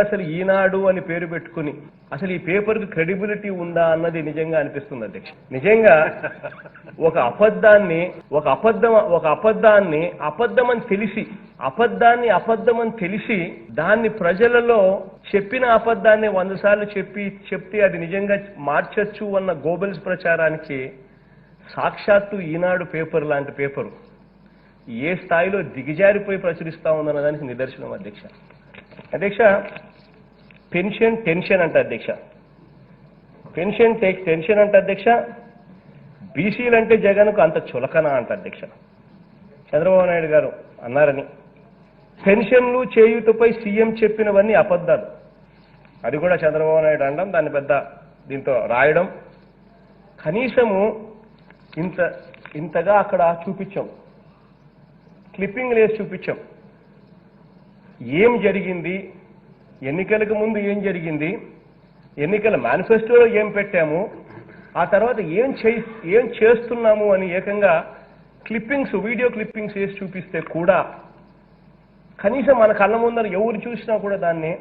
అసలు ఈనాడు అని పేరు పెట్టుకుని అసలు ఈ పేపర్కి క్రెడిబిలిటీ ఉందా అన్నది నిజంగా అనిపిస్తుంది అధ్యక్ష. నిజంగా ఒక అబద్ధాన్ని అబద్ధమని తెలిసి దాన్ని ప్రజలలో చెప్పిన అబద్ధాన్ని 100 సార్లు చెప్తే అది నిజంగా మార్చచ్చు అన్న గోబెల్స్ ప్రచారానికి సాక్షాత్తు ఈనాడు పేపర్ లాంటి పేపరు ఏ స్థాయిలో దిగజారిపోయి ప్రచురిస్తా ఉందన్న దానికి నిదర్శనం అధ్యక్ష. అధ్యక్ష, పెన్షన్ టెన్షన్ అంట అధ్యక్ష. టెన్షన్ అంట అధ్యక్ష. బీసీలంటే జగన్కు అంత చులకన అంట అధ్యక్ష. చంద్రబాబు నాయుడు గారు అన్నారని పెన్షన్లు చేయూతపై సీఎం చెప్పినవన్నీ అబద్ధాలు. అది కూడా చంద్రబాబు నాయుడు అనడం, దాన్ని పెద్ద దీంతో రాయడం. కనీసము ఇంతగా అక్కడ చూపించాం, క్లిప్పింగ్ లేసి చూపించాం. ఏం జరిగింది, ఎన్నికలకు ముందు ఏం జరిగింది, ఎన్నికల మేనిఫెస్టోలో ఏం పెట్టాము, ఆ తర్వాత ఏం చేస్తున్నాము అని ఏకంగా వీడియో క్లిప్పింగ్స్ వేసి చూపిస్తే కూడా కనీసం మన కళ్ళ ముందర ఎవరు చూసినా కూడా దాన్ని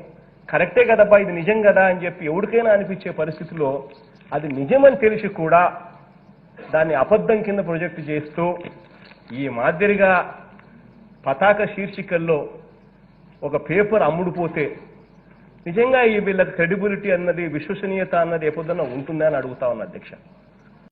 కరెక్టే కదబ్బా, ఇది నిజం కదా అని చెప్పి ఎవరికైనా అనిపించే పరిస్థితిలో అది నిజమని తెలిసి కూడా దాన్ని అబద్ధం కింద ప్రొజెక్ట్ చేస్తూ ఈ మాదిరిగా పతాక శీర్షికల్లో ఒక పేపర్ అమ్ముడుపోతే నిజంగా ఈ వీళ్ళకి క్రెడిబిలిటీ అన్నది, విశ్వసనీయత అన్నది ఎప్పుడన్నా ఉంటుందా అని అడుగుతా ఉన్నా అధ్యక్ష.